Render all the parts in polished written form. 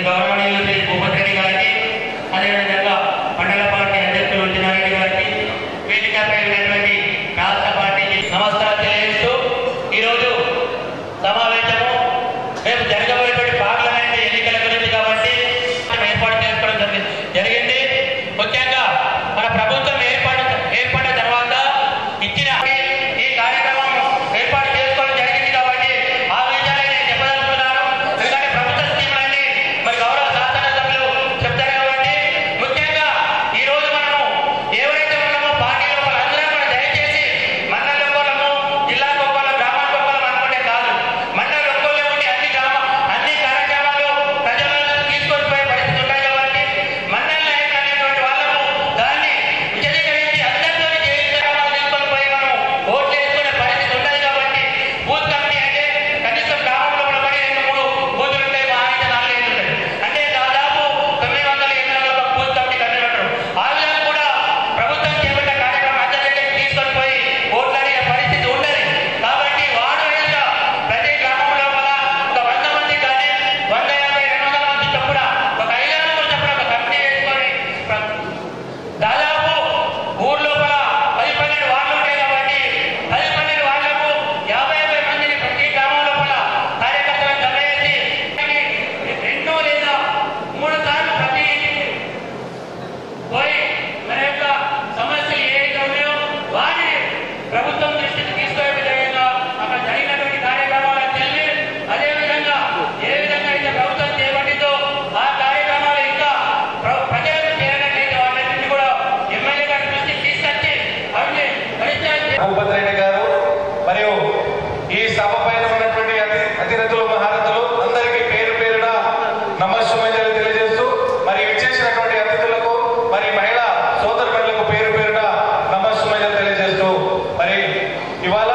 గౌరవనీయులు శ్రీ భూపతి రెడ్డి గారికి, అదేవిధంగా మండల పార్టీ అధ్యక్షులు చిన్నారెడ్డి గారికి, వేదికపై ఉన్నటువంటి రాష్ట్ర పార్టీకి నమస్కారం తెలియజేస్తూ ఈరోజు సమావేశము రేపు జరగబోయేటువంటి పార్లమెంట్ ఎన్నికల గురించి కాబట్టి ఏర్పాటు చేసుకోవడం జరిగింది. ముఖ్యంగా మన ప్రభుత్వం ఏర్పడిన తర్వాత ఇచ్చిన ఈ కార్యక్రమం ఏర్పాటు చేసుకోవడం జరిగింది కాబట్టి ఆ విషయాన్ని నేను చెప్పదలుచుకున్నాను. ఎందుకంటే ప్రభుత్వ స్కీములన్నీ మరి గౌరవ శాసనసభ్యులు చెప్తారు కాబట్టి ముఖ్యంగా ఈ రోజు మనము ఎవరైతే ఉన్నామో పార్టీలో వాళ్ళందరం కూడా దయచేసి మండల ఒక్కోళ్ళము, జిల్లాకు ఒక్కోళ్ళ, గ్రామానికి ఒక్కోళ్ళం అనుకుంటే కాదు. మండల ఒక్కోళ్ళ ఉండి అన్ని కార్యక్రమాలు ప్రజలను తీసుకొని పోయే పరిస్థితి ఉంటాయి కాబట్టి మండల నాయకులు అనేటువంటి వాళ్ళము దాన్ని విశదీకరించి అందరితో కార్యక్రమాలు తీసుకొని పోయి మనం ఓట్లు వేసుకునే పరిస్థితి ఉండదు కాబట్టి బూత్ కమిటీ అంటే కనీసం గ్రామంలో కూడా 2-3 బూతులు ఉంటాయి, మా అయితే 4 ఉంటాయి. అంటే దాదాపు 900-800 బూత్ కమిటీ కమిటీలు ఉంటారు. ఆ విధంగా కూడా ప్రభుత్వం చేపట్టే కార్యక్రమం అందరికీ తీసుకొని పోయి ఓట్లు అడిగే పరిస్థితి ఉండదు. కాబట్టి వాడు వేళ ప్రతి గ్రామంలో కూడా ఒక 100 మంది కానీ 150-200 మంది చొప్పున ఒక 500 చొప్పున ఒక కమిటీ వేసుకొని దాదాపు ఊరు లోపల 10-12 వార్డులు ఉంటాయి కాబట్టి 10-12 వార్డులకు 50-50 మందిని ప్రతి గ్రామం లోపల కార్యకర్తలను జమ చేసి 2 లేదా 3 సార్లు ప్రతి ఇంటికి పోయి మన యొక్క సమస్యలు ఏవైతే ఉన్నాయో వాటిని ప్రభుత్వం దృష్టికి తీసుకునే విధంగా అక్కడ జరిగినటువంటి కార్యక్రమాలను తెలివి, అదేవిధంగా ఏ విధంగా అయితే ప్రభుత్వం చేపట్టిందో ఆ కార్యక్రమాలు ఇంకా ప్రజలకు చేరినట్లయితే వాళ్ళన్నింటినీ కూడా ఎమ్మెల్యే గారి దృష్టికి తీసుకొచ్చి అవి భూపతి రెడ్డి గారు మరియు ఈ సభ పైన ఉన్నటువంటి అతిరథులు, మహారథులు అందరికీ పేరు పేరున నమస్సుమేలు తెలియజేస్తూ మరి విచ్చేసినటువంటి అతిథులకు మరి మహిళా సోదరులకు పేరు పేరున నమస్సుమేలు తెలియజేస్తూ మరి ఇవాళ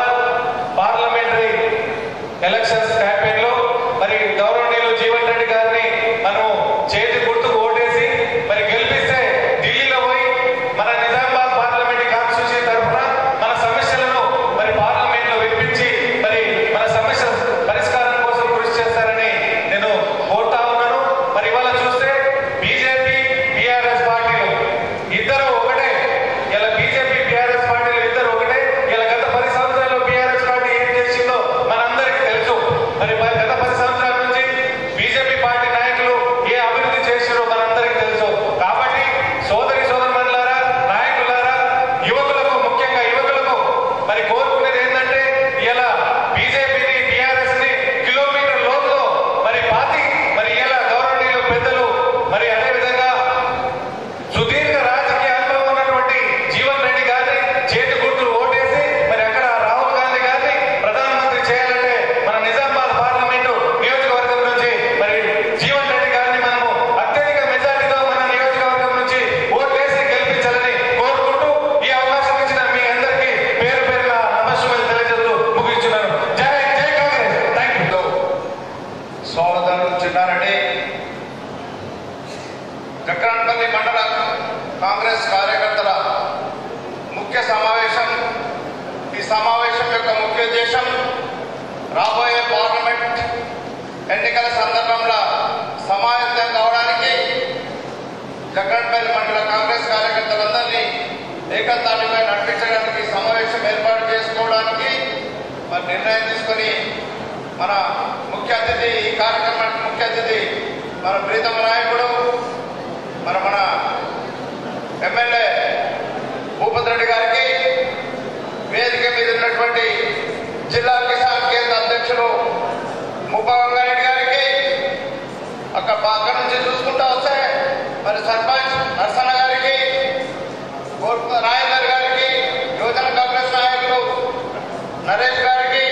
పార్లమెంటరీ ఎలక్షన్స్ క్యాంపెయిన్ లో మరి గౌరవనీయులు జీవన్ రెడ్డి గారిని మనం చేతి గుర్తుకు ఓటేసి మరి గెలిపిస్తే ఢిల్లీలో పోయి మన నిజామాబాద్ పార్లమెంట్ కాన్స్టిట్యూన్సీ తరఫున మన సమస్యలను మరి పార్లమెంట్ లో వినిపించి మరి మన సమస్యల పరిష్కారం కోసం కృషి చేస్తారని నేను కోరుతా ఉన్నాను. మరి ఇవాళ చూస్తే బీజేపీ, బీఆర్ఎస్ పార్టీలు ఇద్దరు ఒకటే. ఇలా బీజేపీ, బీఆర్ఎస్ పార్టీలు ఇద్దరు ఒకటే. ఇలా గత 10 సంవత్సరాల్లో బీఆర్ఎస్ పార్టీ ఏం చేసిందో మనందరికీ తెలుసు. మరి గత 10 సంవత్సరాల నుంచి బీజేపీ పార్టీ నాయకులు ఏ అభివృద్ధి చేసిరో మనందరికీ తెలుసు. కాబట్టి సోదరులారా, నాయకులారా, యువకులకు, ముఖ్యంగా యువకులకు మరి కోరుకునేది ఏంటంటే ఇలా బీజేపీని, బీఆర్ఎస్ ని కిలోమీటర్ లోతులో మరి పాతి మరి ఇలా గౌరవనీయులు పెద్దలు మరి అదేవిధంగా సుదీర్ఘ రాజకీయ అనుభవం ఉన్నటువంటి జీవన్ రెడ్డి గారిని చేతి గుర్తులు ఓటేసి మరి అక్కడ రాహుల్ గాంధీ గారిని ప్రధానమంత్రి చేయాలంటే మన నిజామాబాద్ పార్లమెంటు నియోజకవర్గం నుంచి మరి జీవన్ రెడ్డి గారిని మనము అత్యధిక మెజార్టీతో మన నియోజకవర్గం నుంచి ఓటేసి గెలిపించాలని కోరుకుంటూ ఈ అవకాశం ఇచ్చిన మీ అందరికీ పేరు పేరున నమస్సుమేలు తెలియజేస్తూ ముగిస్తున్నాను. జై కాంగ్రెస్. Thank you. స్వాగతం. చిన్నారెడ్డి జక్రాన్పల్లి మండల కాంగ్రెస్ కార్యకర్తల ముఖ్య సమావేశం. ఈ సమావేశం యొక్క ముఖ్య ఉద్దేశం రాబోయే పార్లమెంట్ ఎన్నికల సందర్భంలో సమాయత్తం కావడానికి జక్రాన్పల్లి మండల కాంగ్రెస్ కార్యకర్తలందరినీ ఏకతాటిపై నడిపించడానికి సమావేశం ఏర్పాటు చేసుకోవడానికి మరి నిర్ణయం తీసుకొని మన ముఖ్య అతిథి, ఈ కార్యక్రమానికి ముఖ్య అతిథి మన ప్రీతమ నాయకుడు మన ఎమ్మెల్యే భూపతి రెడ్డి గారికి, వేదిక మీద ఉన్నటువంటి జిల్లా కిసాన్ కేంద్ర అధ్యక్షులు ముప్పగంగారెడ్డి గారికి, అక్కడ నుంచి చూసుకుంటూ వస్తే మరి సర్పంచ్ నర్సన్న గారికి, రాజేందర్ గారికి, యువజన కాంగ్రెస్ నాయకులు నరేష్ గారికి,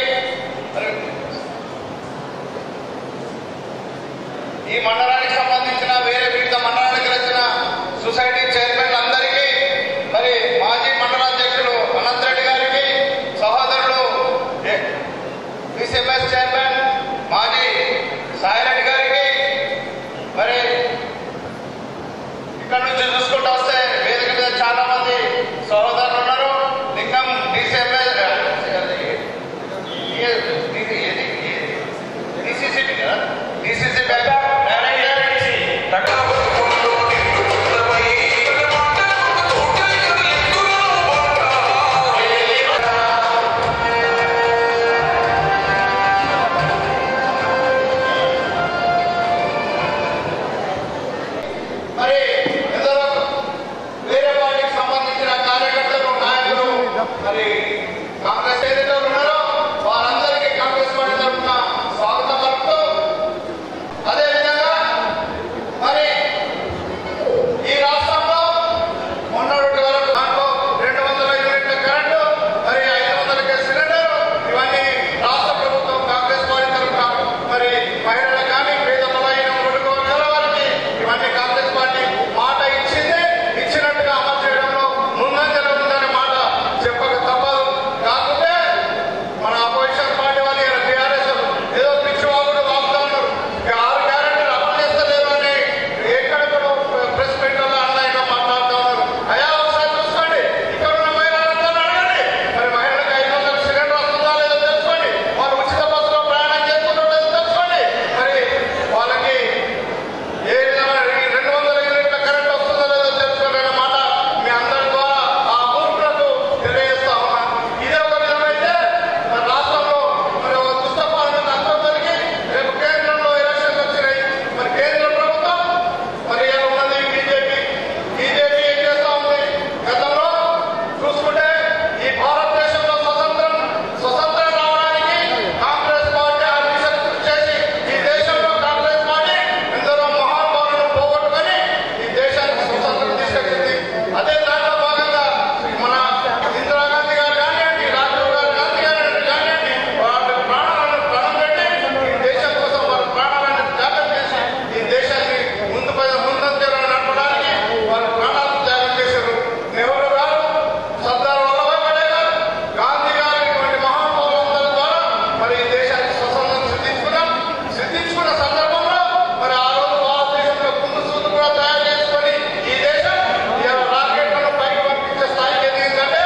ఈ మండలానికి సంబంధించిన వేరే వివిధ మండలానికి వచ్చిన సొసైటీ చైర్మన్ అందరికీ, మరి మాజీ మండలాధ్యక్షులు అనంత్ రెడ్డి గారికి, సహోదరులు డిసిఎంఎస్ చైర్మన్ మాజీ సాయిరెడ్డి గారికి, మరి మరి కాంగ్రెస్ ఏదైతే ఉన్నారో వారందరికీ కాంగ్రెస్ పార్టీ తరఫున స్వాగతం పలుకుతూ, అదేవిధంగా మరి ఈ రాష్ట్రంలో మొన్నటి వరకు దాంట్లో 200 యూనిట్ల కరెంటు, మరి 500 సిలిండర్, ఇవన్నీ రాష్ట్ర ప్రభుత్వం కాంగ్రెస్ పార్టీ తరఫున మరి మహిళలకు కానీ పేద బలహీన వర్గాల వారికి ఇవన్నీ కాంగ్రెస్ పార్టీ మాట ఇచ్చింది, ఇచ్చినట్టుగా అమలు చేయడంలో ముందంజలో ఉందనే మాట చెప్పక తప్పదు. కాకపోతే మన అపోజిషన్ పార్టీ వాళ్ళు టీఆర్ఎస్ ఏదో పిచ్చి వాళ్ళు వాగుతా ఉన్నారు, 6 గ్యారెంటీలు అమలు చేస్తలేరు అని ఎక్కడెక్కడో ప్రెస్ మీట్లలో ఆన్లైన్లో మాట్లాడుతూ ఉన్నారు. అయ్యా ఒకసారి చూసుకోండి, ఇక్కడ ఉన్న మహిళలంతా అడగండి, మరి మహిళలకు 500 సిలిండర్ వస్తుందా లేదో తెలుసుకోండి, వాళ్ళు ఉచిత బస్సులో ప్రయాణం చేస్తున్నారో లేదో తెలుసుకోండి, మరి వాళ్ళకి ఏ విధమైన 200 యూనిట్ల కరెంట్ వస్తుందో లేదో తెలుసుకోండి అనే మాట మీ అందరి ద్వారా ఆ మూర్ఖులకు తెలియజేస్తా ఉన్నా. ఇదే ఒక విధమైతే మన రాష్ట్రంలో మరి ఒక దుష్టపాలన అంతరికి రేపు కేంద్రంలో ఎలక్షన్లు వచ్చినాయి. మరి కేంద్ర ప్రభుత్వం మరి ఇలా ఉన్నది బీజేపీ ఏం చేస్తా ఉంది? గతంలో చూసుకుంటే ఈ భారతదేశంలో స్వతంత్రం రావడానికి కాంగ్రెస్ పార్టీ ఆర్మిషన్ కృషి చేసి ఈ దేశంలో కాంగ్రెస్ పార్టీ ఎందరో మహానుభావులను పోగొట్టుకొని ఈ దేశానికి స్వతంత్రం తీసుకొచ్చింది. అదే దాంట్లో భాగంగా మన ఇందిరాగాంధీ గారు కానివ్వండి, రాజీవ్ గాంధీ కానివ్వండి, వాళ్ళ ప్రాణాలను పణం పెట్టి ఈ దేశం కోసం వాళ్ళ ప్రాణాలను త్యాగం చేసి ఈ దేశాన్ని ముందంజలో నడపడానికి వాళ్ళ ప్రాణాలను త్యాగం చేశారు. నెహ్రూ గారు, సర్దార్ వల్లభాయ్ పటేల్ గారు, గాంధీ గారు ఇటువంటి మహానుభావులందరి ద్వారా మరి ఈ దేశానికి స్వతంత్రం సిద్ధించుకున్న సందర్భంలో మరి ఆ రోజు భారతదేశంలో కుందు సూదు కూడా తయారు చేసుకొని ఈ దేశం ఇవాళ రాకెట్లను పైకి పంపించే స్థాయికి ఎదిగిందంటే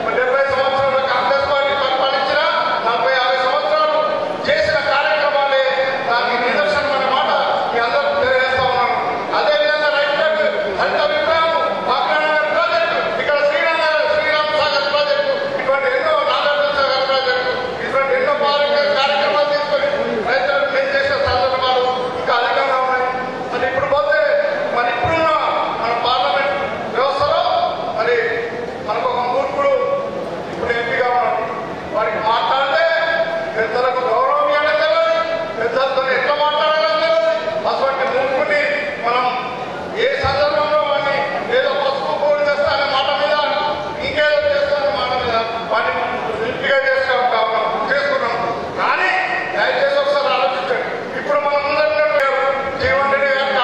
70 సంవత్సరాలు కాంగ్రెస్ పార్టీ పరిపాలించిన 40-50 సంవత్సరాలు చేసిన కార్యక్రమాలే దానికి నిదర్శనం అనే మాట మీ అందరికీ తెలియజేస్తా ఉన్నాను. అదేవిధంగా హరిత విప్లవం, కాకినాడ ప్రాజెక్టు, ఇక్కడ శ్రీరామ్ సాగర్ ప్రాజెక్టు, ఇటువంటి ఎన్నో నాగార్జున సాగర్ ప్రాజెక్టు, ఇటువంటి ఎన్నో కార్యక్రమాలు తీసుకొని రైతులకు మేలు చేసిన సందర్భాలు ఇంకా అధికంగా ఉన్నాయి. మరి ఇప్పుడు పోతే మరి ఇప్పుడున్న మన పార్లమెంట్ వ్యవస్థలో మరి మనకు ఒక మూర్ఖుడు ఇప్పుడు ఎంపీగా ఉన్నాడు. వారికి మాట్లాడితే పెద్దలకు గౌరవం ఇవ్వడం తెలియదు, పెద్దలతో ఎట్లా మాట్లాడడం తెలియదు. అటువంటి మూర్ఖుని మనం ఏ సందర్భంలో వాడిని ఏదో పసుపు పూలు చేస్తా అనే మాట మీద ఇంకేదో చేస్తానే మాట మీద వాడిని ఎంపీగా చేసుకున్నాం. కానీ దయచేసి ఒకసారి ఆలోచించండి. ఇప్పుడు మనం ముందంటే జీవన్ రెడ్డి గారికి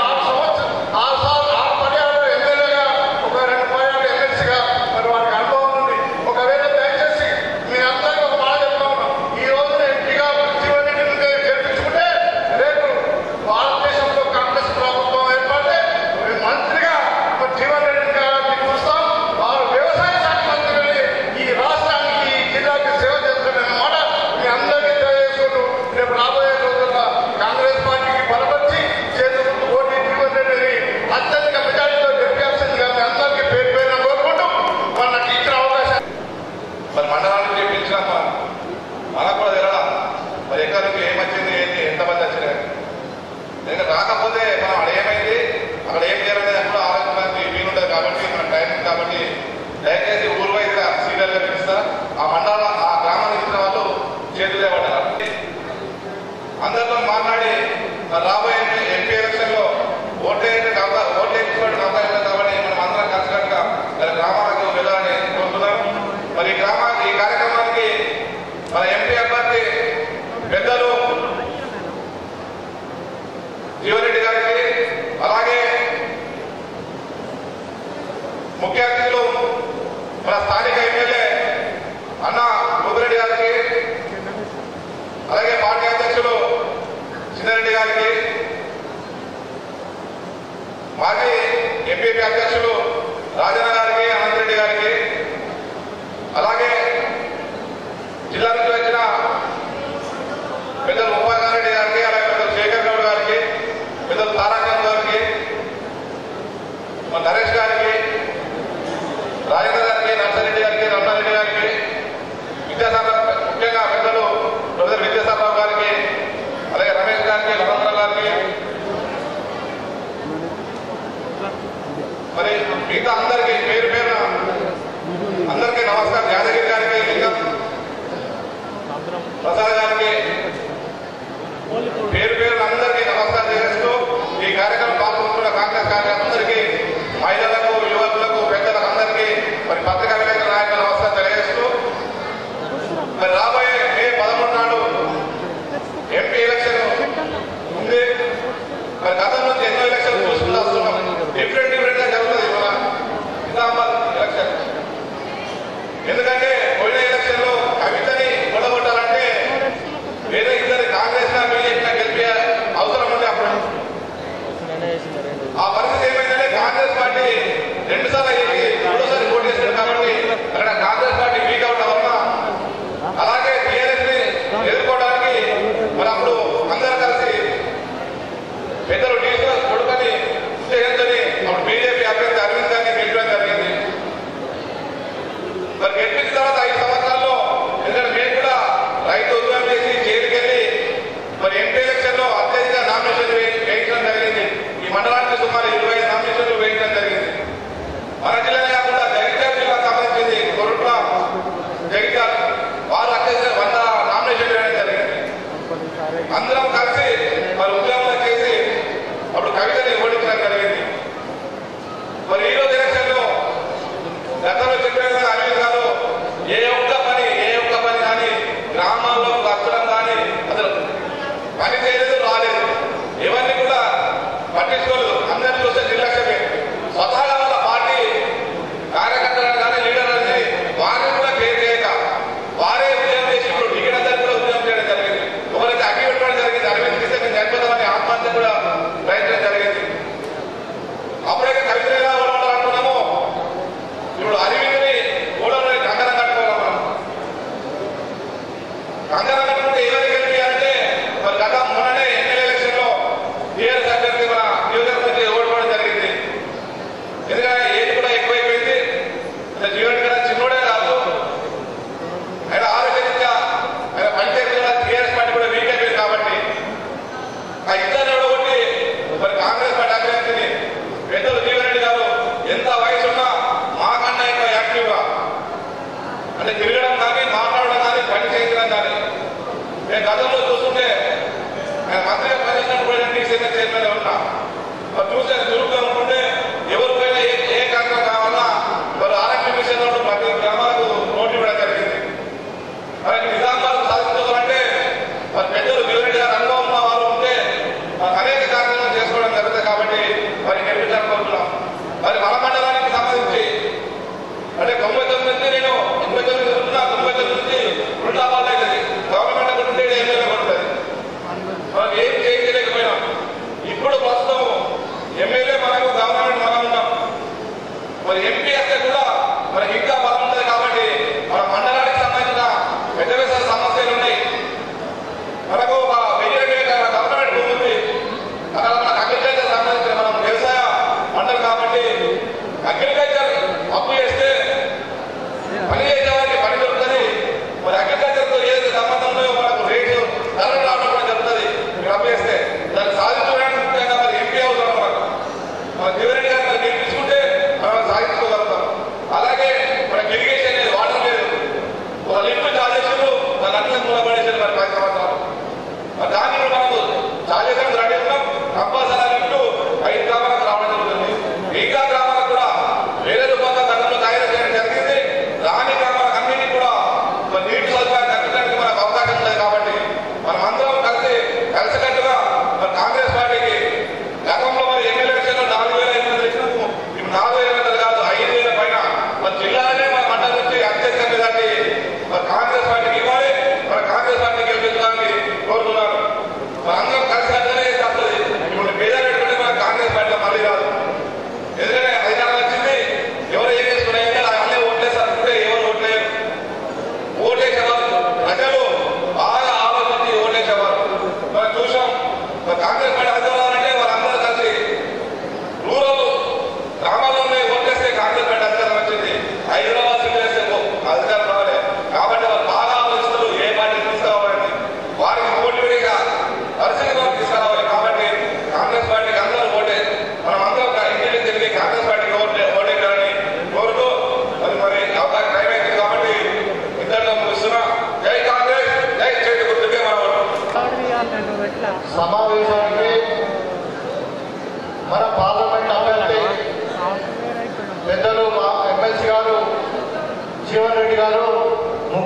6 పర్యాలు ఎమ్మెల్యేగా, ఒక 2 పర్యాలు ఎమ్మెల్సీగా మరి వారికి అనుభవం ఉంది. ఒకవేళ దయచేసి మీ అందరికీ ఒక మాట చెప్తా ఉన్నాం, ఈ రోజు ఎంపీగా జీవన్ రెడ్డిని గెలిపించుకుంటే రేపు భారతదేశంలో కాంగ్రెస్ ప్రభుత్వం ఏర్పడితే మంత్రిగా మరి జీవన్ రెడ్డి గారిని చూస్తాం. వారు వ్యవసాయ శాఖ మంత్రి ఈ రాష్ట్రానికి, ఈ జిల్లాకి సేవ చేస్తారనే మాట మీ అందరికీ తెలియజేసుకుంటూ రేపు రాబోయే రోజుల్లో కాంగ్రెస్ పార్టీకి బలపరిచి చేతులు ఓటీ జీవన్ రెడ్డిని అత్యధిక మెజార్టీతో గెలిపించాల్సిందిగా మీ అందరికీ పేరు కోరుకుంటూ నాకు ఇచ్చిన అవకాశం. మరి మండలానికి చేపించినాక మనకు కూడా తెలడా మరి ఎక్కడి నుంచి ఏమొచ్చింది, ఏంటి, ఎంతమంది వచ్చినాయి. ఇంకా రాకపోతే మనం అక్కడ ఏమైంది, అక్కడ ఏం చేయాలనేది కూడా ఆలోచించడానికి వీలుంటుంది. కాబట్టి మన టైం కాబట్టి దయచేసి ఊరు వైద్యుగా సీనియర్గా పిలుస్తా. ఆ మండలం, ఆ గ్రామానికి ఇచ్చిన వాళ్ళు చేతులే పడ్డారు. అందరితో మాట్లాడి మరి రాబోయే ఎంపీ ఎలక్షన్లో ఓటేసుకోవడానికి అవకాశం ఉంది. కాబట్టి మనం అందరం కలిసినట్టుగా మరి గ్రామాలకు వెళ్ళాలని కోరుతున్నాం. మరి ఈ కార్యక్రమానికి మన ఎంపీ అభ్యర్థి పెద్దలు జీవన్ రెడ్డి గారికి, అలాగే ముఖ్య అతిథులు మన స్థానిక ఎమ్మెల్యే అన్న గోపిరెడ్డి గారికి, అలాగే పార్టీ అధ్యక్షులు చిన్నారెడ్డి గారికి, మాజీ ఎంపీపీ అధ్యక్షులు రాజన్న గారికి, అనంతరెడ్డి గారికి, అలాగే జిల్లా నుంచి వచ్చిన పెద్దలు ముప్పారెడ్డి గారికి, అలాగే పెద్దలు శేఖర్ గౌడ్ గారికి, పెద్దలు తారాచంద్ గారికి, మన నరేష్ గారికి, రాజేంద్ర గారికి, నర్సారెడ్డి గారికి, రమణారెడ్డి గారికి, ముఖ్యంగా పెద్దలు ప్రొఫెసర్ విద్యాసాగరరావు గారికి, అలాగే రమేష్ గారికి, లవణరావు గారికి, మరి మిగతా అందరికీ పేరు పేరున అందరికీ నమస్కారం. యాదగిరి గారికి ప్రసాద్ గారికి పేరు పేరు అందరికీ నమస్కారం చేస్తూ ఈ కార్యక్రమం పాల్గొంటున్న కాంగ్రెస్ కార్యకర్తలందరికీ, మహిళలకు, యువకులకు, పెద్దలకు అందరికీ మరి పత్రికా విలేకరుల నాయకులు నమస్కారం తెలియజేస్తూ మరి రాబోయే మే 13 నాడు ఎంపీ ఎలక్షన్ ఉంది. మరి గతం నుంచి ఎన్నో ఎలక్షన్ చూసుకుంటూ వస్తున్నాం. డిఫరెంట్ గా జరుగుతుంది మన నిజామాబాద్ ఎలక్షన్. ఎందుకంటే పోయిన ఎలక్షన్ లో కవితని కూడగొట్టాలంటే వేరే ఇద్దరు కాంగ్రెస్ బీజేపీ గెలిపే అవసరం ఉండే అప్పుడు. ఆ పరిస్థితి ఏమైందంటే కాంగ్రెస్ పార్టీ 2 సార్లు అయ్యింది, 3వ సారి పోటీ చేసింది. కాబట్టి అక్కడ కాంగ్రెస్ పార్టీ వీక్ అవడం వల్ల అలాగే టీఆర్ఎస్ ని ఎదుర్కోవడానికి మరి అప్పుడు అందరూ కలిసి పెద్దలు టీఆర్ఎస్ కొడుకని ఉద్దేశంతోని అప్పుడు బీజేపీ అభ్యర్థి అరవింద్ గారిని గెలిపడం జరిగింది. మరి గెలిపించిన తర్వాత 5 సంవత్సరాల్లో ఎందుకంటే మేము కూడా రైతు ఉద్యమం చేసి జైలుకెళ్ళి మరి ఎంపీ ఎలక్షన్ లో అత్యధిక నామినేషన్లు వేయించడం జరిగింది. ఈ మండలానికి సుమారు 25 నామినేషన్లు వేయించడం జరిగింది. మన జిల్లానే కాకుండా జగిత్యాల జిల్లాకు సంబంధించింది కొరుట్ల జగిత్యాల వారు అత్యధిక 100 నామినేషన్లు వేయడం జరిగింది. అందరం కలిసి మరి ఉద్యమం చేసి అప్పుడు కవితని ఓడించడం జరిగింది. మరి ఈ రోజు ఎలక్షన్ లో గతంలో చెప్పిన అరవింద్ గారు ఏ ఒక్క పని కానీ గ్రామాల్లో కట్టడం కానీ అసలు పని చేయలేదు, రాలేదు. ఎవరిని కూడా పట్టించుకోలేదు. అందరినీ చూస్తే నిర్లక్ష్యమే. స్వతహాగా వాళ్ళ పార్టీ కార్యకర్తలను కానీ లీడర్లని వారిని కూడా కేర్ చేయక వారే ఉద్యమం చేసి ఇప్పుడు టికెట్ అందరికీ కూడా ఉద్యమం చేయడం జరిగింది. ఒకరైతే అగ్గి పెట్టడం జరిగింది. అరవింద్ తీస్తే నేను చనిపోతామని ఆత్మహత్య కూడా ప్రయత్నం జరిగింది. అప్పుడైతే కవితలు ఎలా ఓడాలనుకున్నామో ఇప్పుడు అరవింద్ని ఓడని కంకణం కట్టుకోవాలి. మనం కంకణం కట్టుకుంటే ఎవరికి వెళ్ళి అంటే మరి గత మొన్ననే ఎమ్మెల్యే ఎలక్షన్ లో టీఆర్ఎస్ అభ్యర్థి మన నియోజకవర్గం నుంచి ఓడిపోవడం జరిగింది. ఎందుకంటే ఏది కూడా ఎక్కువైపోయింది. జీవన్ కన్నా చిన్నోడే కాదు, ఆయన ఆరోగ్యరీత్యా ఆయన పనిచేసి కూడా టీఆర్ఎస్ పార్టీ కూడా వీక్ అయిపోయింది. కాబట్టి ఆ ఇద్దరిని ఓడగొట్టి మరి కాంగ్రెస్ పార్టీ అభ్యర్థిని పెద్దలు జీవన్ రెడ్డి గారు ఎంత వయసు ఉన్నా మాకన్నా ఎక్కువ యాక్టివ్గా అంటే తిరగడం కానీ, మాట్లాడడం కానీ, పని చేయించడం కానీ. నేను గతంలో చూస్తుంటే ఆయన మంత్రిగా పనిచేసినప్పుడు కూడా చైర్మన్ ఉన్నా చూసే చురుగ్గా ఉంటుంటే ఎవరికైనా ఏ కార్యక్రమం కావాలన్నా వారు ఆరోగ్య మిషన్ ప్రతి గ్రామాలకు నోటు ఇవ్వడం జరిగింది. మరి నిజామాబాద్ సాధించాలంటే మరి పెద్దలు జీవరెడ్డి గారు అనుభవం ఉన్న వాళ్ళు ఉంటే అనేక కార్యక్రమాలు చేసుకోవడం జరుగుతుంది. కాబట్టి మరి గెలిపించాలనుకుంటున్నాం. మరి మన మండలానికి సంబంధించి అంటే 99 నుంచి నేను 89 జరుగుతున్నా, 99 నుంచి ఉల్టా పాలు అవుతుంది. గవర్నమెంట్ కూడా ఉంటే ఎమ్మెల్యే ఉంటుంది. మనం ఏం చేయలేకపోయినాం. ఇప్పుడు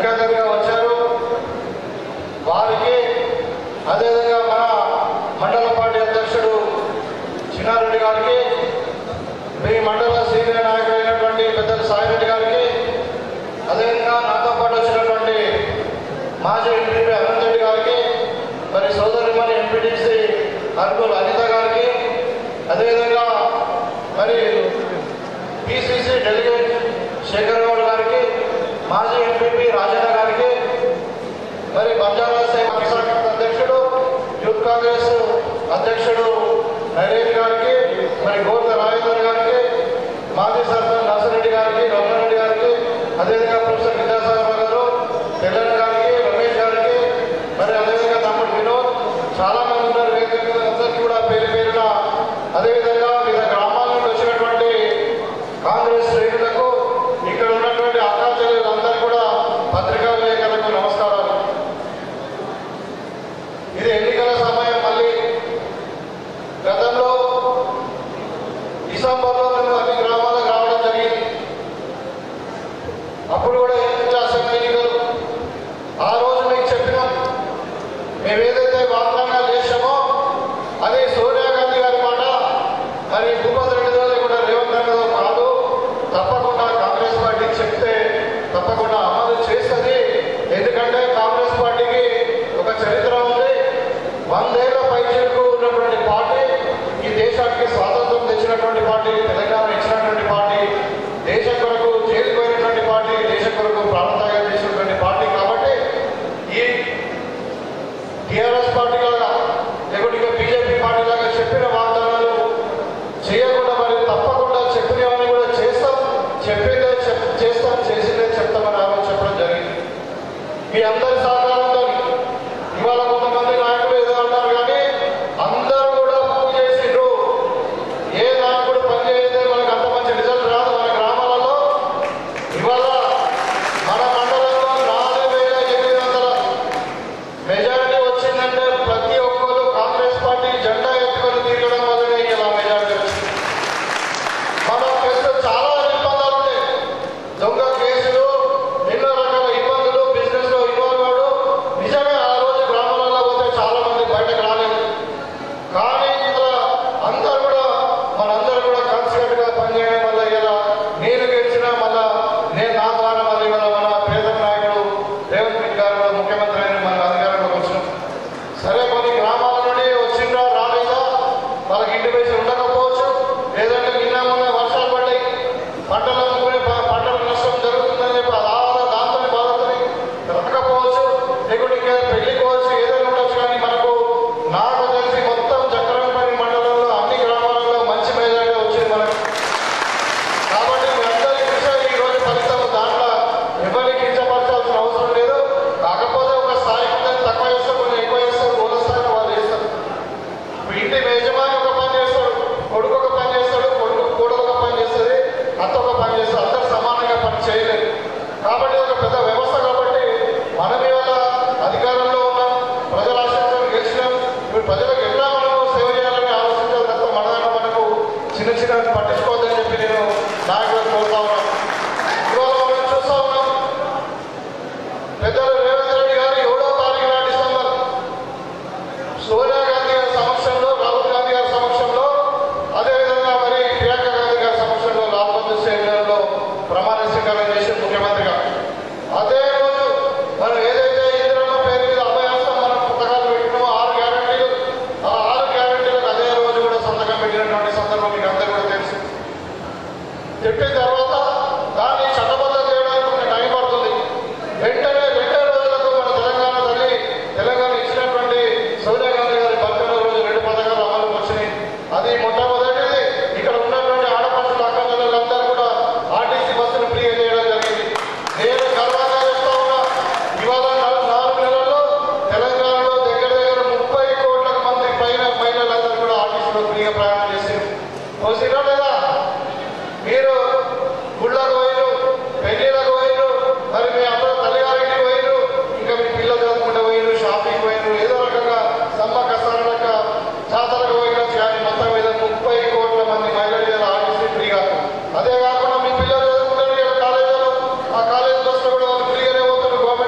ముఖ్య అతిథిగా వచ్చారు. వారికి అదేవిధంగా మన మండల పార్టీ అధ్యక్షుడు చిన్నారెడ్డి గారికి, మీ మండల సీనియర్ నాయకుడు అయినటువంటి పెద్దల సాయిరెడ్డి గారికి, అదేవిధంగా నాతో పాటు వచ్చినటువంటి మాజీ ఎంపీపీ అనంత్ రెడ్డి గారికి, మరి సోదరిమణి ఎంపీటీసీ అర్బుల్ అనిత గారికి, అదేవిధంగా మరి పిసిసి డెలిగేట్ శేఖర్ గౌడ్ గారికి, మాజీ ఎంపీపీ రాజన్న గారికి, మరి బంజారా అధ్యక్షుడు యూత్ కాంగ్రెస్ అధ్యక్షుడు నరేష్ గారికి, మరి గోర్ల రాజేందర్ గారికి, మాజీ సర్పంచ్ నర్సిరెడ్డి గారికి, రమణారెడ్డి గారికి, అదేవిధంగా ప్రొఫెసర్ విద్యాసాగర్ గారు, తెల్లన్న గారికి, రమేష్ గారికి, మరి అదేవిధంగా తమ్ముడు వినోద్, చాలా మంది ఉన్నారు. అందరికీ కూడా పేరు పేరున, అదేవిధంగా వివిధ గ్రామాల నుండి వచ్చినటువంటి కాంగ్రెస్ శ్రేణులకు, ఇక్కడ ఉన్నటువంటి అక్కా చెల్లెలందరూ కూడా పత్రికా విలేకరులకు నమస్కారాలు. ఇది ఎన్నికల సమయం. మళ్ళీ గతంలో డిసెంబర్లో మేము అన్ని గ్రామాలకు రావడం జరిగింది. అప్పుడు కూడా అసెంబ్లీ ఎన్నికలు. ఆ రోజు మీకు చెప్పినాం, మేము ఏదైతే వాగ్దానాలు చేసామో అది సోనియా గాంధీ గారి మాట, మరి భూపతి రెడ్డిదో లేకుండా రేవంత్ రెడ్డిదో కాదు, తప్పకుండా కాంగ్రెస్ పార్టీ చెప్తే తప్పకుండా అమలు చేస్తుంది. ఎందుకంటే కాంగ్రెస్ పార్టీకి ఒక చరిత్ర ఉంది. 100 ఏళ్ల పైచిలకు ఉన్నటువంటి పార్టీ, ఈ దేశానికి స్వాతంత్రం తెచ్చినటువంటి పార్టీ, తెలంగాణ ఇచ్చినటువంటి పార్టీ, దేశం కొరకు చేరిపోయినటువంటి పార్టీ, దేశం కొరకు ప్రాణత్యాగం చేసినటువంటి పార్టీ. కాబట్టి ఈ టీఆర్ఎస్ పార్టీ లాగా లేకుంటే ఇక బీజేపీ పార్టీ లాగా చెప్పిన వాగ్దానాలు చేయకుండా మరి తప్పకుండా చెప్పినవన్నీ కూడా చేస్తాం, చెప్పిందే చేస్తాం, చేసిందే చెప్తామని ఆ రోజు చెప్పడం జరిగింది. మీ అందరి సహకారంతో ఇవాళ కొంతమంది నాయకులు ఏదో అంటారు, కానీ అందరూ కూడా పూజ చేసిండ్రు. ఏ నాయకుడు పనిచేస్తే మనకు అంత మంచి రిజల్ట్ రాదు. మన గ్రామాలలో ఇవాళ మన మండలంలో 4800 మెజారిటీ వచ్చిందంటే ప్రతి ఒక్కరు కాంగ్రెస్ పార్టీ జెండా ఎత్తుకొని తిరగడం వల్లనే ఇలా మెజారిటీ వచ్చింది. మనం చేస్తే చాలా ఇబ్బందులు ఉంటాయి, దొంగ కేసులు, ఎన్నో రకాల ఇబ్బందులు, బిజినెస్ లో ఇన్వాల్వ్ అవ్వడు. నిజమే ఆ రోజు గ్రామాలలో పోతే చాలా మంది బయటకు రాలేదు. కానీ ఇలా అందరూ కూడా మనందరూ కూడా కలిసికట్టుగా పనిచేయడం వల్ల ఇలా నేను గెలిచినా మళ్ళా నేను నా ద్వారా మళ్ళీ ఇవాళ మన పేద నాయకుడు రేవంత్ రెడ్డి గారు కూడా ముఖ్యమంత్రి అయిన మన అధికారంలోకి వచ్చినాం. సరే, కొన్ని గ్రామాల నుండి వచ్చిందా రాలేదా, వాళ్ళకి ఇంటి పైసలు ఉండకపోవచ్చు, లేదంటే నిన్న మొన్న వర్షాలు పడ్డాయి, పంటలు అమ్ముకునే పంటల నష్టం జరుగుతుందని చెప్పి దాంతో బాధపడి రాకపోవచ్చు, లేకుంటే ఇంకా పెళ్లికోవచ్చు, ఏదైనా ఉండొచ్చు. కానీ మనకు నాకు తెలిసి మొత్తం చక్రంపల్లి మండలంలో అన్ని గ్రామాలలో మంచి మెజారిటీ వచ్చింది మనకు. కాబట్టి మీ అందరి కృషి ఈ రోజు ఫలితం. దాంట్లో ఎవరికి కించపరచాల్సిన అవసరం లేదు. కాకపోతే ఒక స్థాయి తక్కువ చేస్తారు, కొన్ని ఎక్కువ చేస్తారు, మూల స్థాయిలో వాళ్ళు చేస్తారు. ఇప్పుడు ఇంటి యజమాని ఒక పని చేస్తాడు, కొడుకు ఒక పని చేస్తాడు, కోడలు ఒక పని చేస్తుంది, అత్త ఒక పని చేస్తారు. అందరు సమానంగా పని చేయలేదు. కాబట్టి ఒక పెద్ద వ్యవస్థ. కాబట్టి మనం ఇవాళ అధికారంలో ఉన్నాం, ప్రజల ఆశీర్వాదం గెలిచినాం. ఇప్పుడు ప్రజలకు ఎట్లా మనం సేవ చేయాలని ఆలోచించాలి తప్ప మన దాంట్లో మనకు చిన్న చిన్న పట్టించుకోవద్దని చెప్పి నేను నాయకులకు కోరుతా ఉన్నాను. ఇవాళ మనం చూస్తా ఉన్నాం, పెద్దలు రేవంత్ రెడ్డి గారు 7వ తారీఖున డిసెంబర్ సోనియా గాంధీ గారి సమక్షంలో, రాహుల్ గాంధీ గారి సమక్షంలో, అదేవిధంగా మరి ప్రియాంక గాంధీ గారి సమక్షంలో లాల్బంద్ స్టేడియంలో ప్రమాణ స్వీకారం చేసి ముఖ్యమంత్రిగా. అదే రోజు మనం ఏదైతే ఇందిరమ్మ పేరు మీద అభయాసం మనం పుస్తకాలు పెట్టినామో 6 గ్యారెంటీలు, ఆ 6 గ్యారెంటీలకు అదే రోజు కూడా సంతకం పెట్టినటువంటి సందర్భం మీకు అందరూ కూడా తెలుసు. చెప్పిన తర్వాత దాన్ని చట్టబద్ధం చేయడానికి కొంచెం టైం పడుతుంది. వెంటనే 2 రోజులకు మన తెలంగాణ తల్లి తెలంగాణ ఇచ్చినటువంటి సోనియా గాంధీ గారి బర్త్డే రోజు 2 పథకాలు అమలుకు వచ్చినాయి. అది మొట్టమొదటిది ఇక్కడ ఉన్నటువంటి ఆడపడుచుల అక్కలందరూ కూడా ఆర్టీసీ బస్సును ఫ్రీగా చేయడం జరిగింది. నేను గర్వంగా చెప్తా ఉన్నా, ఇవాళ 4 నెలల్లో తెలంగాణలో దగ్గర 30 కోట్ల మంది పైన మహిళలందరూ కూడా ఆర్టీసీలో ఫ్రీగా ప్రయాణం చేశారు. పోసినా లేదా? మీరు గుళ్ళకు పోయిరు, పెళ్లిలకు పోయిరు, మరి మీ అందరూ తల్లిగారింటికి పోయిరు, ఇంకా మీ పిల్లలు చదువుకుంటూ పోయిరు, షాపింగ్ పోయిరు, ఏదో రకంగా సమ్మక్క సారక్క జాతరకు పోయినా కానీ మొత్తం మీద 30 కోట్ల మంది మహిళలు ఆర్టీసీ ఫ్రీగా. అదే కాకుండా మీ పిల్లలు చదువుకుంటారు కాలేజీలో, ఆ కాలేజ్ బస్సులో కూడా వాళ్ళు ఫ్రీగానే పోతారు. గవర్నమెంట్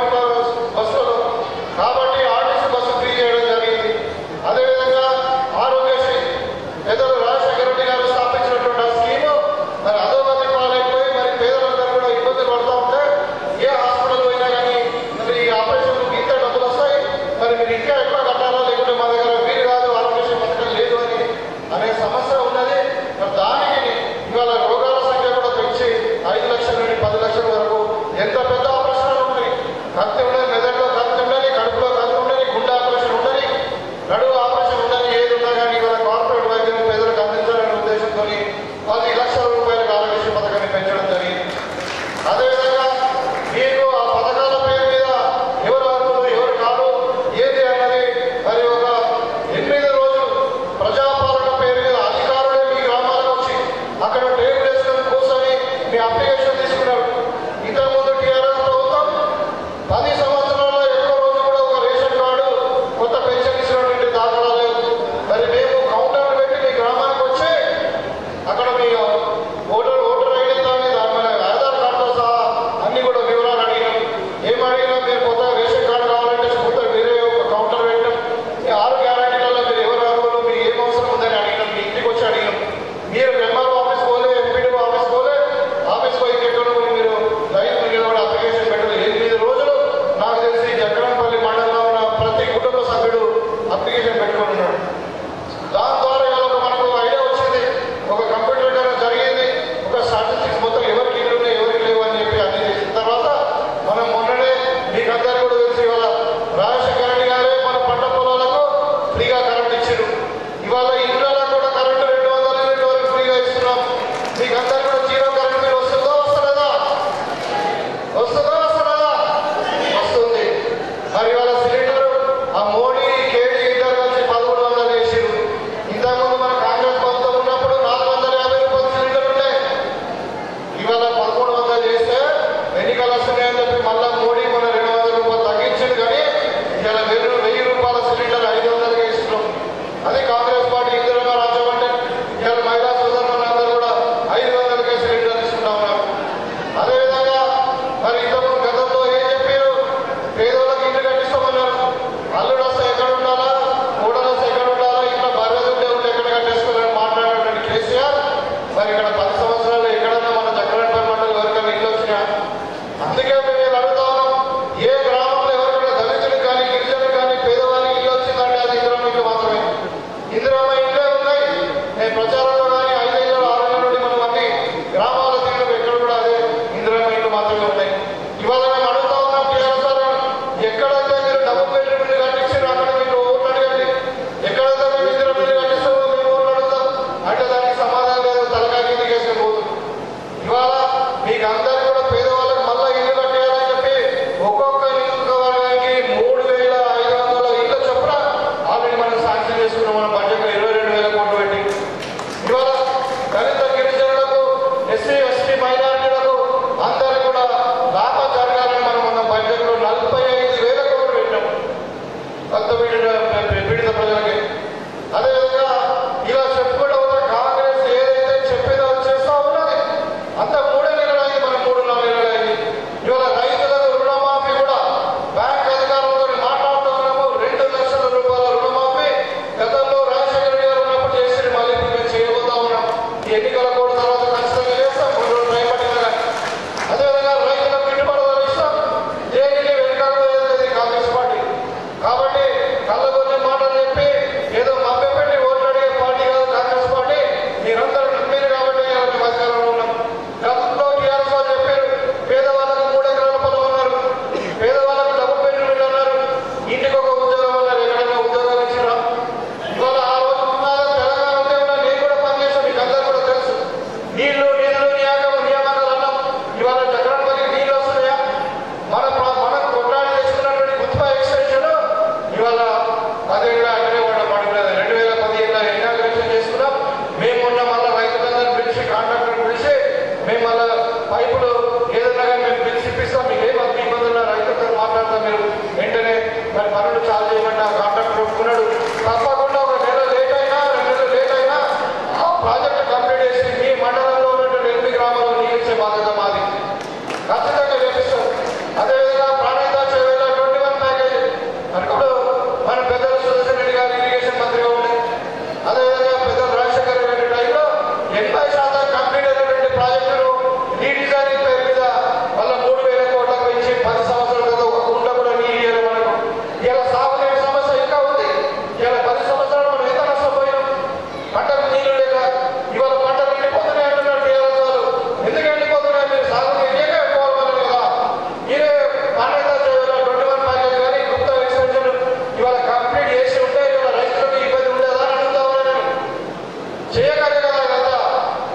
చేయగలిగే కదా ఇదంతా.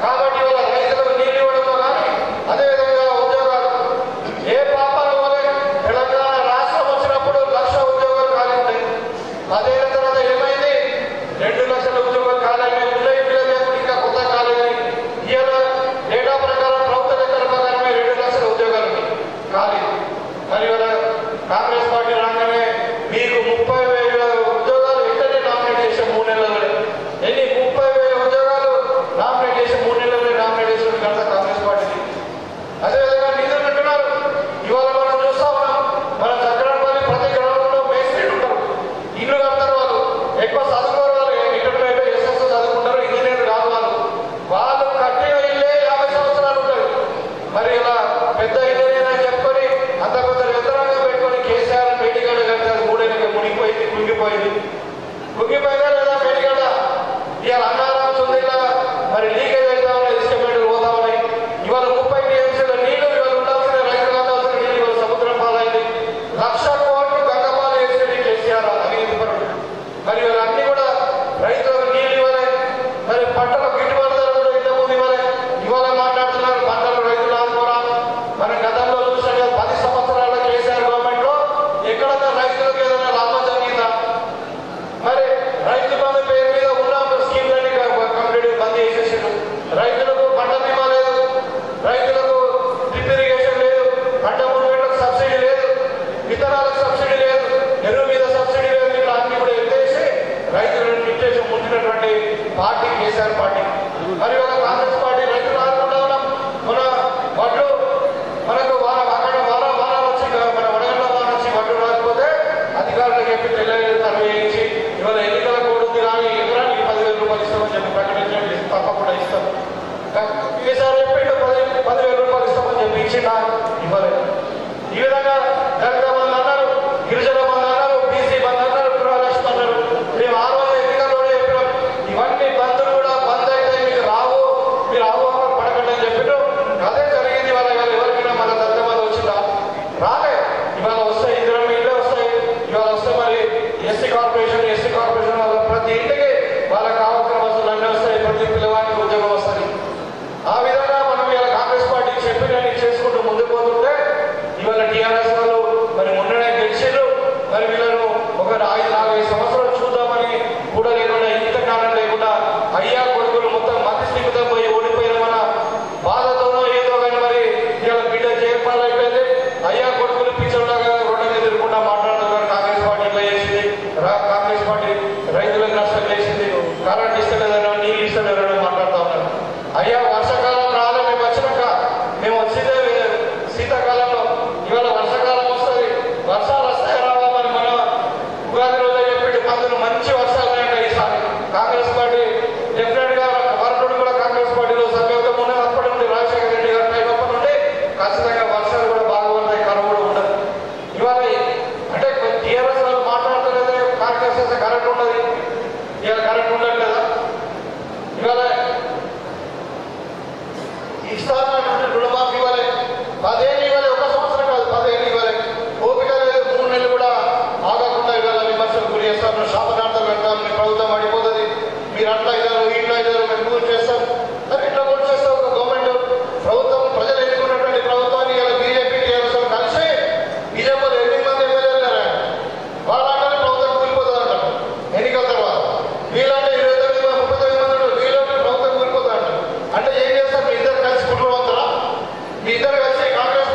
కాబట్టి వాళ్ళ రైతులకు నీళ్ళు ఇవ్వడంలో కానీ అదేవిధంగా ఉద్యోగాలు ఏ పాపాలు వల్లే తెలంగాణ రాష్ట్రం వచ్చినప్పుడు 1,00,000 ఉద్యోగాలు ఖాళీ ఉన్నాయి. 10 ఏళ్ల తర్వాత ఏమైంది? 2 లక్షల ఉద్యోగాలు ఖాళీ ఉన్నాయి. ఇంకా కొత్త ఖాళీ ఇవాళ డేటా ప్రకారం ప్రభుత్వ లెక్కల ప్రకారమే 2 లక్షల ఉద్యోగాలు ఖాళీ. మరి ఇవాళ కాంగ్రెస్ పార్టీ రాగానే మీకు 30,000 ఉద్యోగాలు వెంటనే నామినేట్ చేసే 3 నెలల్లో ఎన్ని 30,000 ఉద్యోగాలు నామినేట్ చేసి 3 నెలల్లో నామినేట్ చేసిన ఘనత కాంగ్రెస్ పార్టీకి. అదేవిధంగా నిధులు అంటున్నారు. ఇవాళ మనం చూస్తా ఉన్నాం, మన చక్రాలపల్లి ప్రతి గ్రామంలో మేస్త్రీలు ఉంటారు, ఇల్లు కడతారు. వాళ్ళు ఎక్కువ చదువుకోరు, వాళ్ళు ఇంటర్మీడియట్ ఎస్ఎస్ చదువుకుంటారు, ఇంజనీర్ కాదు. వాళ్ళు కట్టిన ఇల్లే 50 సంవత్సరాలు ఉంటారు. మరి ఇలా పెద్ద ఇంజనీర్ అని చెప్పుకొని అంత పెద్ద యంత్రాంగం పెట్టుకొని కేసీఆర్ మేడిగడ్డ కట్టారు. 3 ఏళ్ళకి మునిగిపోయింది, కుంగిపోయిందా లేదా మేడిగడ్డ? ఇవాళ అన్నారం సుందిలా మరి లీకేజ్ అవుతా ఉన్నాయి, ఇసుకమేటలు పోతా ఉన్నాయి. ఇవాళ 30 టీఎంసీల నీళ్లు ఇవాళ ఉండాల్సిన రైతులు అందాల్సిన నీళ్ళు ఇవాళ సముద్రం పాలైంది. 1,00,000 కోట్లు గంగపాలు వేసేది కేసీఆర్ అవినీతి పరుడు. మరి ఇవాళ అన్ని కూడా రైతులకు నీళ్ళు ఇవ్వాలి, మరి పంటలకు గిట్టుబాటు ధర కూడా ఇంతకుముందు ఇవ్వాలి. ఇవాళ మాట్లాడుతున్నారు పంటలు రైతులు ఆదుకోరా. మనం గతంలో చూసినట్టు 10 సంవత్సరాల కేసీఆర్ గవర్నమెంట్ లో ఎక్కడన్నా రైతులకు ఏదైనా లాభం జరిగిందా? మరి రైతు బంధు పేరు మీద ఉన్న స్కీమ్లన్నీ కంప్లీట్ బంద్ చేసేసారు. రైతులకు పంట బీమా లేదు, రైతులకు డ్రిప్ ఇరిగేషన్ లేదు, పంట మురుగులకు సబ్సిడీ లేదు, విత్తనాలకు సబ్సిడీ లేదు, ఎరువు మీద సబ్సిడీ లేదు. ఇట్లా అన్ని కూడా ఎత్తేసి రైతులను నిర్దేశం ముంచినటువంటి పార్టీ కేసీఆర్ పార్టీ. మరి ఒక కాంగ్రెస్ పార్టీ రైతులు ఆదుకుంటా ఉన్నాం. మన వడ్లు మనకు వారం వచ్చి మన వడగండ్ల వారం వచ్చి వడ్లు రాకపోతే అధికారులకు చెప్పి తెల్లవేలు సర్వే చేయించి ఇవాళ ఎన్నికల కోడ్ ఉంది కానీ ఎకరానికి 10,000 రూపాయలు ఇస్తామని చెప్పి ప్రకటించండి, తప్పకుండా ఇస్తాం. కేసీఆర్ చెప్పిండు 10,000 రూపాయలు ఇస్తామని చెప్పి ఇచ్చిండా? ఇవ్వలేదు. ఈ విధంగా దళిత బంధు అన్నారు, గిరిజన బంధు అన్నారు, బీసీ బంధు అన్నారు, గృహలక్ష్మి అన్నారు. మేము 6 రోజుల ఎన్నికల్లోనే చెప్పినాం ఇవన్నీ బంధులు కూడా బంద్ అయితే మీకు రావు, మీరు ఆహ్వానం పడకండి అని చెప్పినాం. అదే జరిగింది. ఇవాళ ఎవరికైనా మన దళిత బంధు వచ్చిందా? రాలే. ఇవాళ వస్తాయి, ఇందిరా ఇళ్ళే వస్తాయి. ఇవాళ వస్తే మరి ఎస్సీ కార్పొరేషన్ వల్ల ప్రతి ఇంటికి వాళ్ళకి కావాల్సిన వస్తువులు అన్నీ వస్తాయి, ప్రతి పిల్లవానికి ఉద్యోగం వస్తుంది. ఆ విధంగా మనం ఇవాళ కాంగ్రెస్ పార్టీ చెప్పినని చేసుకుంటూ ముందుకు పోతుంటే ఇవాళ టీఆర్ఎస్ వాళ్ళు మరి మొన్ననే గెలిచిండ్రు. మరి వీళ్ళను ఒక 5-4 సంవత్సరాలు చూద్దామని కూడా లేకుండా, ఇంత కాలం లేకుండా అయ్యా కొడుకులు మొత్తం మధ్య స్థితితో పోయి ఓడిపోయిన మన బాధతోనో ఏదో కానీ మరి ఇవాళ బిడ్డ చేర్పాలు అయిపోయింది. అయ్యా కొడుకులు పిచ్చోళ్ళగా రోడ్ల మీద తిరుగుకుండా మాట్లాడుతున్నారు. కాంగ్రెస్ పార్టీ ఇట్లా చేసింది, కాంగ్రెస్ పార్టీ రైతులకు నష్టం చేసింది, కరెంట్ ఇస్తలేదనో నీళ్ళు ఇస్తలేదనో మాట్లాడుతూ ఉన్నారు. అయ్యా వర్షాకాలం రాలే, మేము వచ్చినాక మేము వచ్చిందే శీతాకాలంలో. ఇవాళ వర్షాకాలం వస్తుంది, వర్షాలు వస్తాయి రావా? మరి మన ఉగాది రోజే చెప్పి మందులు మంచి వర్షాలు ఉన్నాయంట ఈసారి. కాంగ్రెస్ పార్టీ డెఫినెట్ గా వరకుడు కూడా కాంగ్రెస్ పార్టీలో సభ్యత్వం ఉన్నది. అప్పటి నుండి రాజశేఖర రెడ్డి గారి టైం నుండి ఖచ్చితంగా వర్షాలు కూడా బాగా పడతాయి, కరువు కూడా ఉండదు. ఇవాళ అంటే టీఆర్ఎస్ వాళ్ళు మాట్లాడుతున్నదే కాంగ్రెస్ వస్తే కరెంట్ ఉండదు. ఇవాళ కరెంట్ ఉండట్లేదా? ఇవాళ ఇస్తానటువంటి రుణమాఫీ ఇవ్వాలి, 10 ఏళ్ళు ఇవ్వాలి, 1 సంవత్సరం కాదు 10 ఏళ్ళు ఇవ్వాలి. ఓపిక లేదు, 3 నెలలు కూడా ఆగకుండా ఇవాళ విమర్శలు గురి చేస్తాను. శాపనార్థాలు పెడతాం, మీ ప్రభుత్వం పడిపోతుంది, మీరు అట్లా ఇద్దరు ఇట్లా ఇద్దరు మేము పూర్తి చేస్తాం. సరే ఇట్లా పూర్తి చేస్తాం. ఒక గవర్నమెంట్ ప్రభుత్వం ప్రజలు ఎన్నుకున్నటువంటి ప్రభుత్వాన్ని ఇలా బీజేపీ టీఆర్ఎస్ కలిసి బీజేపీలో 8 మంది ఎమ్మెల్యేలు ఉన్నారా? వాళ్ళంటే ప్రభుత్వం కూలిపోతుంది అంటారు ఎన్నికల తర్వాత. వీళ్ళంటే 39 మంది వీళ్ళంటే ప్రభుత్వం కూలిపోతుంది అంటారు. అంటే ఏం చేస్తారు? మీ ఇద్దరు కలిసి కుట్రలు అవుతారా? మీ ఇద్దరు కలిసి కాంగ్రెస్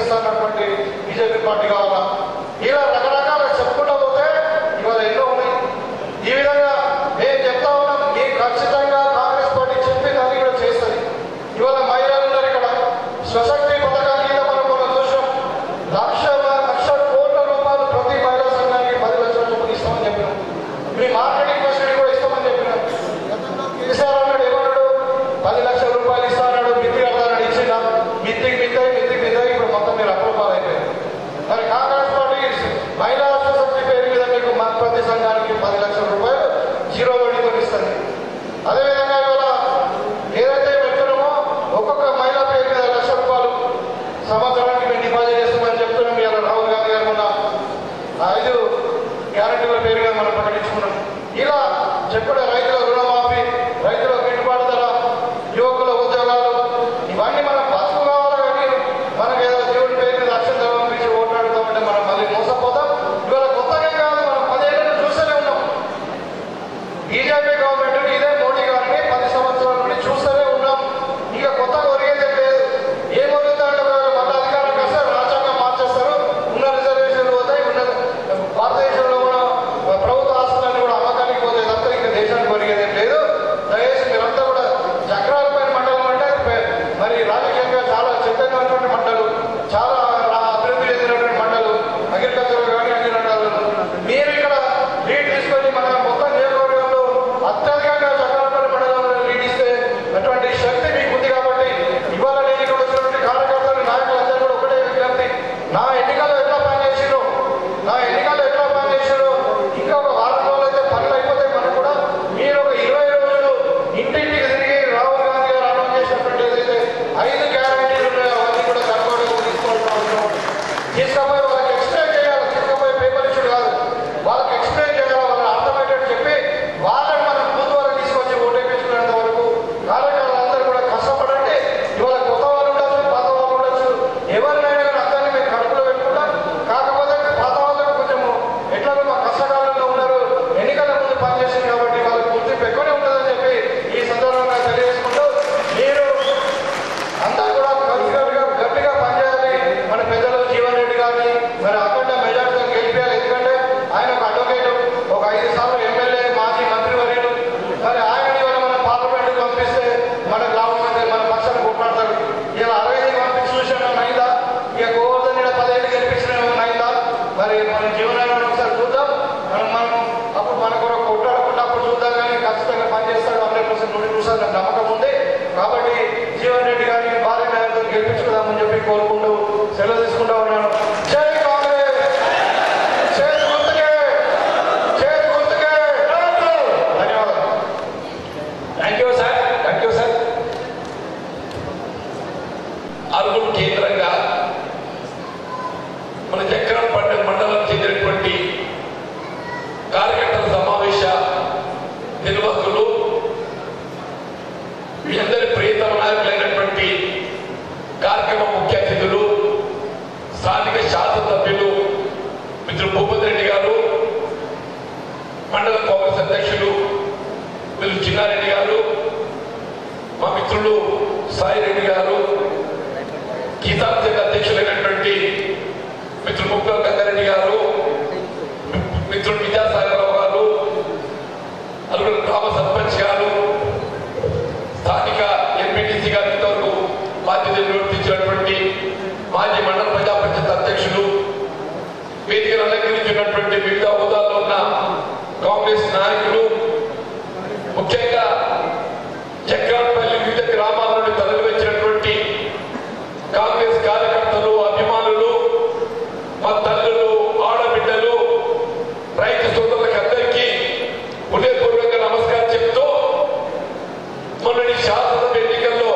చేస్తున్నటువంటి బీజేపీ పార్టీ కావాలా? ఇలా రకరకాల చెప్పుకుంటూ పోతే ఇవాళ ఎన్నో ఉన్నాయి. ఈ విధంగా మేము చెప్తా ఉన్నాం, మీకు ఖచ్చితంగా కాంగ్రెస్ పార్టీ చెప్పిందని కూడా చేస్తుంది. ఇవాళ మహిళలు ఉన్నారు ఇక్కడ, స్వశక్తి పథకం కింద మనం చూసాం, లక్ష కోట్ల రూపాయలు ప్రతి మహిళా సంఘానికి 10 లక్షల రూపాయలు ఇస్తామని చెప్పినాం. మీ మార్కెటింగ్ ఫెసిలిటీ కూడా ఇస్తామని చెప్పినాం. కేసీఆర్ అన్నాడు, ఏమన్నాడు, 10 లక్షల రూపాయలు ఇస్తాడు, మిత్తి కడతాడు, ఇచ్చిన మిత్తికి ఇప్పుడు మొత్తం మీరు అప్రూపాలు అయిపోయింది. మరి కాంగ్రెస్ పార్టీ మహిళా స్వశక్తి పేరు మీద మీకు ప్రతి సంఘానికి 10 లక్షల రూపాయలు 0 వడ్డీతో ఇస్తుంది. అదేవిధంగా ఇవాళ ఏదైతే పెడుతున్నామో ఒక్కొక్క మహిళా పేరు మీద 1 లక్ష రూపాయలు సంవత్సరానికి మేము డిపాజిట్ చేస్తామని చెప్తున్నాం. ఇవాళ రాహుల్ గాంధీ గారు మొన్న 5 గ్యారెంటీల పేరు మీద మనం ప్రకటించుకున్నాం. ఇలా చెప్పడం రైతుల రుణమాఫీ, రైతుల గిట్టుబాటు ధర, యువకుల ఉద్యోగాలు, ఇవన్నీ మనం బతుకు కావాలి. కానీ మనకి ఏదో దేవుడి పేరు మీద అక్షంత పంపించి ఓట్లాడుతామంటే మనం మళ్ళీ మోసపోతాం. ఇవాళ కొత్తగా కాదు, మనం 10 ఏళ్ళ చూస్తూనే ఉన్నాం. బీజేపీ గవర్నమెంట్ ఇదే మోడీ గారిని 10 సంవత్సరాల నుండి చూస్తూనే ఉన్నాం. ఇక కొత్తగా ఒరిగేదే లేదు. ఏం ఒరుగుతాడు, మళ్ళీ అధికారంకి వస్తే రాజ్యాంగం మార్చేస్తారు, ఉన్న రిజర్వేషన్లు పోతాయి, ఉన్న భారతదేశంలో కూడా ప్రభుత్వ ఆస్తులన్నీ కూడా అమ్మకానికి పోతాయి తప్ప ఇంకా దేశానికి ఒరిగేదేం లేదు. దయచేసి మీరంతా కూడా చక్రాలపైన మండలం అంటే మరి రాజకీయంగా చాలా చెందినటువంటి మండలు, చాలా అభివృద్ధి చెందినటువంటి మండలు, అగ్రికల్చర్ కానీ అన్ని రంగాలు. మీరు ఇక్కడ లీడ్ తీసుకొని మన మొత్తం నియోజకవర్గంలో అత్యధికంగా చక్రాలపైన మండలంలో లీడ్ ఇస్తే అటువంటి శక్తి మీకు ఉంది. కాబట్టి ఇవాళ నేను ఇక్కడ వచ్చినటువంటి కార్యకర్తలు, నాయకులందరూ కూడా ఒకటే విజ్ఞప్తి, నా ఎన్నికల్లో ఎట్లా పనిచేసారు, ఇంకా ఒక వారం రోజులు అయితే పనులు అయిపోతాయి. మనకు కూడా మీరు ఒక 20 రోజులు ఇంటింటికి తిరిగి రాహుల్ గాంధీ గారు అనౌన్స్ చేసినటువంటి ఏదైతే 5 గ్యారెంటీలు ఉన్నాయో అవన్నీ కూడా కనుగోలు తీసుకోవాల్సిన అవసరం ఉంది. తీసుకపోయి వాళ్ళకి ఎక్స్ప్లెయిన్ చేయాలి. తీసుకపోయి పేపర్ ఇచ్చుడు కాదు, వాళ్ళకి ఎక్స్ప్లెయిన్ చేయాలి. వాళ్ళని అర్థమయ్యేటట్టు చెప్పి వాళ్ళని మనం ముందు వరకు తీసుకొచ్చి ఓటేపించుకునేంత వరకు కార్యకర్తలందరూ కూడా కష్టపడండి. ఇవాళ కొత్త వాళ్ళు ఉండొచ్చు, పాత వాళ్ళు ఉండొచ్చు, ఎవరినైనా కానీ అందరినీ మేము కడుపులో పెట్టుకుంటాం. కాకపోతే పాత వాళ్ళకు కొంచెం ఎట్లా మా కష్టకాలంలో ఉన్నారు, ఎన్నికల ముందు పనిచేసింది కాబట్టి వాళ్ళకి గుర్తింపు ఎక్కువనే ఉంటుందని చెప్పి ఈ సందర్భంగా తెలియజేసుకుంటూ, మీరు అందరూ కూడా గట్టిగా పనిచేయాలి. మన పెద్దలు జీవన్ రెడ్డి గారిని మరి అఖండ మెజార్టీతో గెలిపించాలి. ఎందుకంటే ఆయన ఒక అడ్వకేట్, ఒక 5 సార్లు ఎమ్మెల్యే, మాజీ మంత్రివర్యులు. మరి ఆయన మన పార్లమెంట్కి పంపిస్తే మనకు లాభం అయితే మన పక్షాన్ని కొట్లాడతాడు. ఇలా 65 పంపించి చూసాను అయిందా, ఇక గోవర్ధన్ 10 ఏళ్ళు గెలిపించిన అయిందా? మరి మన జీవనాన్ని ఒకసారి చూద్దాం. మనం అప్పుడు మన కొరకు కొట్లాడకుండా అప్పుడు చూద్దాం. కానీ ఖచ్చితంగా పనిచేస్తాడు 100%, 100% నాకు నమ్మకం ఉంది. కాబట్టి జీవన్ రెడ్డి గారిని భారీ న్యాయంతో గెలిపించుకుందామని చెప్పి కోరుకుంటూ సెలవు తీసుకుంటా ఉన్నాను. జై కాంగ్రెస్, చేతి గుర్తుకే, ధన్యవాదాలు. Thank you sir. అర్బన్ కేంద్రంగా మన చక్రాలపట్ట మండలం చెందినటువంటి కార్యకర్తల సమావేశ నిర్వాహకులు, మీ అందరి ప్రియతమ నాయకులైనటువంటి కార్యక్రమ ముఖ్య అతిథులు, స్థానిక శాసనసభ్యులు మిత్రులు భూపతి రెడ్డి గారు, మండల కాంగ్రెస్ అధ్యక్షులు మిత్రులు చిన్నారెడ్డి గారు, మా మిత్రులు సాయి రెడ్డి గారు, కిసాన్ సంఘ అధ్యక్షులైనటువంటి మిత్రులు ముప్పల గంగారెడ్డి గారు, మిత్రులు విద్యాసాగరరావు గారు, అల్లుడు గ్రామ సర్పంచ్ గారు, స్థానిక ఎంపీటీసీ గారు, ఇంతవరకు బాధ్యతలు నిర్వర్తించినటువంటి మాజీ మండల ప్రజా పరిషత్ అధ్యక్షులు, వేదికను అలంకరించినటువంటి వివిధ హోదాల్లో ఉన్న కాంగ్రెస్ నాయకులు, ముఖ్యంగా చక్రాలపల్లి వివిధ గ్రామాల నుండి తరలి వచ్చినటువంటి కాంగ్రెస్ కార్యకర్తలు, అభిమానులు, మా తల్లులు, ఆడబిడ్డలు, రైతు సోదరులకు అందరికీ హృదయపూర్వక నమస్కారం చెప్తూ, మొన్నటి శాసనసభ ఎన్నికల్లో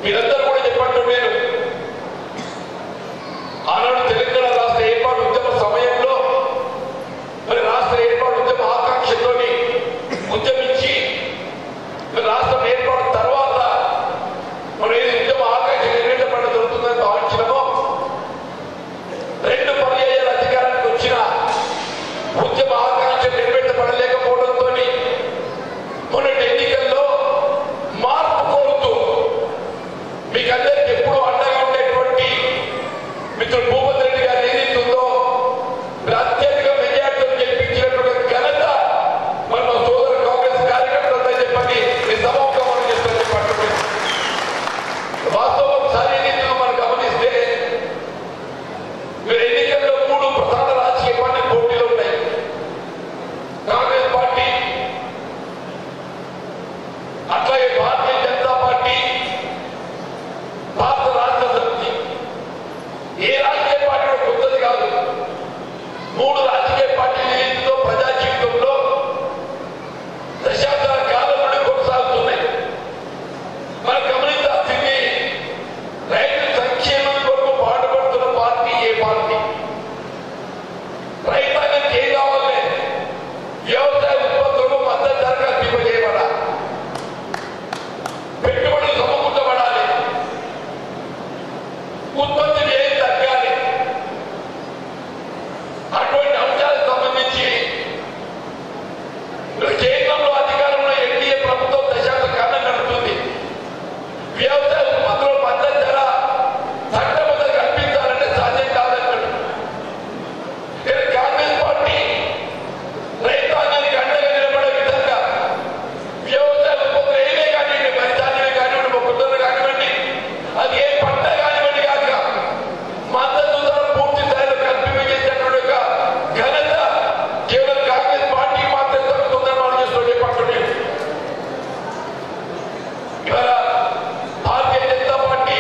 మీరందరూ కూడా చెప్పండి, నేను ఆనాడు తెలంగాణ రాష్ట్ర ఏర్పాటు ఉద్యమ సమయంలో మరి రాష్ట్ర ఏర్పాటు ఉద్యమ ఆకాంక్షతోని ఉద్యమించి రాష్ట్రం ఏర్పాటు తర్వాత మనం ఏది ఉద్యమ ఆకాంక్ష నెరవేర్చబడ జరుగుతుందని భావించినమో, 2 పర్యాయాల అధికారానికి వచ్చిన ఉద్యమ ఆకాంక్ష నెరవేర్చబడలేకపోవడంతో మొన్నటి ఎన్నికల్లో మార్పు కోరుతూ వ్యవసాయ ఉత్పత్తుల మద్దతు ధర చట్టబద్ధంగా కల్పించాలంటే సాధ్యం కాదన్నాడు. కాంగ్రెస్ పార్టీ రైతాంగానికి అండగా నిలబడే విధంగా వ్యవసాయ ఉత్పత్తులు ఏవే కానివ్వండి, వరిధాన్యమే కానివ్వండి, మొక్కజొన్న కానివ్వండి, అది ఏ పంట కానివ్వండి కాక మద్దతు ధర పూర్తి స్థాయిలో కల్పించేటటువంటి ఒక ఘనత కేవలం కాంగ్రెస్ పార్టీకి మాత్రమే దక్కుతుందని మనం చేస్తూ చెప్పండి. ఇవాళ భారతీయ జనతా పార్టీ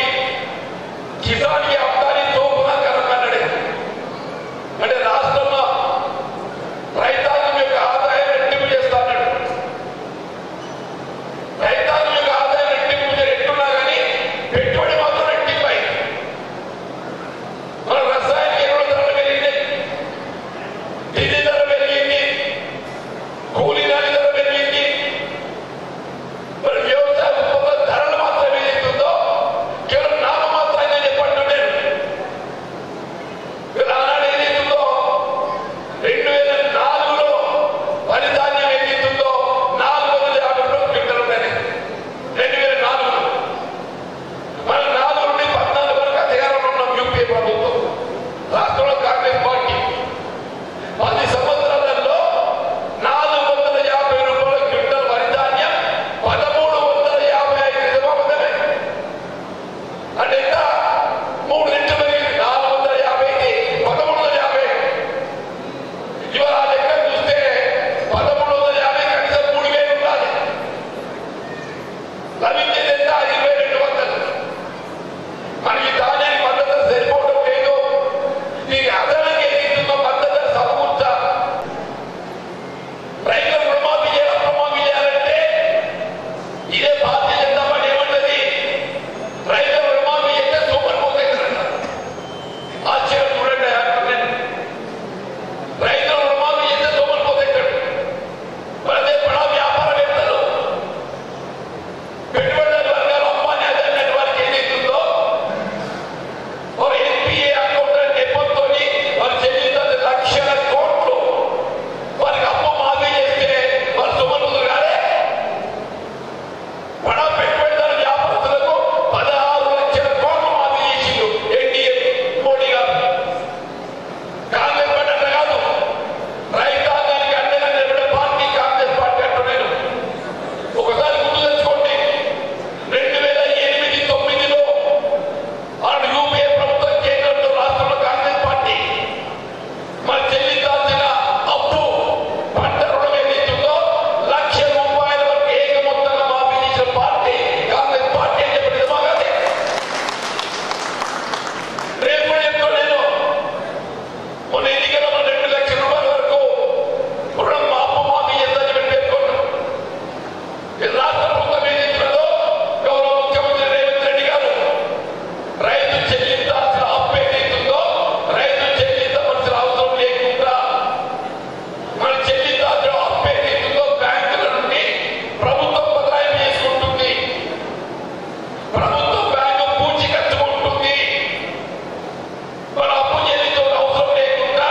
కిసాన్ కి అమ్దాని తోపునా కనుకన్నాడు. అంటే రాష్ట్రంలో రైతాంగం యొక్క ఆదాయం రెట్టింపు చేస్తాడు. రైతాంగం యొక్క ఆదాయం రెట్టింపు ఎట్టున్నా కానీ పెట్టుబడి మాత్రం రెట్టింపై. మన రసాయన ఎరువుల ధరలు పెరిగినాయి, డీజిల్ ధర పెరిగింది, కూలీ నాలి ధర పెరిగింది. మరి వ్యవసాయ ఉత్పత్తుల ధరలు మాత్రం ఏదైతుందో కేవలం నామమాత్రంగా చెప్పండి. ఆనాడు ఏదైతుందో 2004లో వరిధాన్యం ఏదైతుందో 450 రూపాయలు క్వింటల్ ఉండేది 2004లో. మన 4 నుండి 14 వరకు అధికారంలో ఉన్నాం యూపీఏ ప్రభుత్వం, రాష్ట్రంలో కాంగ్రెస్ పార్టీ. 10 సంవత్సరాలలో 450 రూపాయల క్వింటల్ వరిధాన్యం 1355 నిజామాబాదమే. అంటే ఎంత 3 రెట్లు పెరిగింది. 450కి 1350. ఇవాళ ఆ లెక్క చూస్తే 1350 కనీసం 3000 ఉండాలి. లభించేది ఎంత 2200. మనకి ధాన్యానికి మద్దతు సరిపోవడం లేదు. దీనికి అదనంగా ఏదైతుందో మద్దతు సమకూర్చా. రైతుల రుణమాఫీ చేయాలి, రుణమాఫీ చేయాలంటే ఇదే భారతీయ జనతా పార్టీ ఏమంటది, రైతుల రుణమాఫీ చేస్తే సూపర్ పోతాయితారంట. ఆశ్చర్యం చూడండి. రైతుల రుణమాఫీ చేస్తే సూపర్ పోతాయితాడు. అదే బడా వ్యాపారవేత్తలు, పెట్టుబడిదారు వర్గాలు, అంబానీ అనే వారికి ఏదైతుందో ఎన్పిఏ అకౌంట్ నెపంతో వారు చెల్లించాల్సిన లక్షల కోట్లు వారికి అప్పు మాఫీ చేస్తే వారు సుమనులు కాలే. బడా పెట్టుబడిదారు వ్యాపారస్తులకు 16 లక్షల కోట్లు మాఫీ చేసిండు ఎన్డీఏ మోడీ గారు. కాంగ్రెస్ పార్టీ అట్లా కాదు, రైతాంగానికి అండగా నిలబడే పార్టీ కాంగ్రెస్ పార్టీ అంటున్నాను. ఒకసారి గుర్తు తెచ్చుకోండి, 2008-9లో ఆనాడు యూపీఏ ప్రభుత్వం కేంద్రంలో రాష్ట్రంలో కాంగ్రెస్ పార్టీ మరి చెల్లించాల్సిన అప్పు పంట రుణం ఏదైతుందో 1,00,000 రూపాయల వరకు ఏక మొత్తంగా మాఫీ చేసిన పార్టీ కాంగ్రెస్ పార్టీ అని చెప్పి నిజమాగానే. రేపు చెప్తా నేను, మొన్న ఎన్నికల్లో 2 లక్షల రూపాయల వరకు రుణం అప్పు మాఫీ చేద్దని చెప్పి పేర్కొన్నాం. రాష్ట్ర ప్రభుత్వం ఏదైతుందో గౌరవ ముఖ్యమంత్రి రేవంత్ రెడ్డి గారు రైతు చెల్లించాల్సిన అప్పు ఏదైతుందో రైతు చెల్లించవలసిన అవసరం లేకుండా మన చెల్లించాల్సిన అప్పు ఏదైతుందో బ్యాంకుల నుండి ప్రభుత్వం బదలాయింపు చేసుకుంటుంది. ప్రభుత్వం బ్యాంకు పూచి కట్టుకుంటుంది. మన అప్పు చెల్లించే అవసరం లేకుండా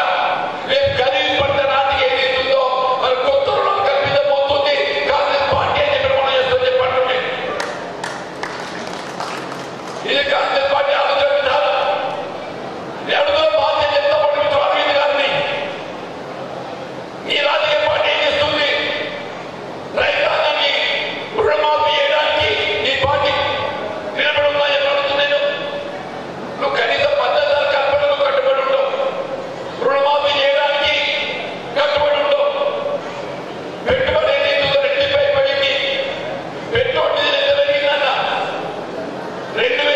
రేపు ఖరీఫ్ పంట నాటికి ఏదైతుందో మన కొత్త రుణం కల్పించబోతుంది కాంగ్రెస్ పార్టీ అని చెప్పి మనం చేస్తూ చెప్పండి. ఇది కాంగ్రెస్ పార్టీ ఆలోచన విధానం. ఎవరితో భారతీయ జనతా పార్టీ మిత్రులు అరవింద్ గారిని ఈ రాజకీయ పార్టీ ఏం చేస్తుంది, రైతాంగాన్ని రుణమాఫీ చేయడానికి ఈ పార్టీ నిలబడి ఉందని అడుగుతున్నాను. నువ్వు కనీసం మద్దతు ధర కల్పనకు కట్టుబడి ఉండవు, రుణమాఫీ చేయడానికి కట్టుబడి ఉండవు. పెట్టుబడి ఏదైతుందో రెట్టింపై పడింది. పెట్టుబడి ఎంత పెరిగిందన్న 2000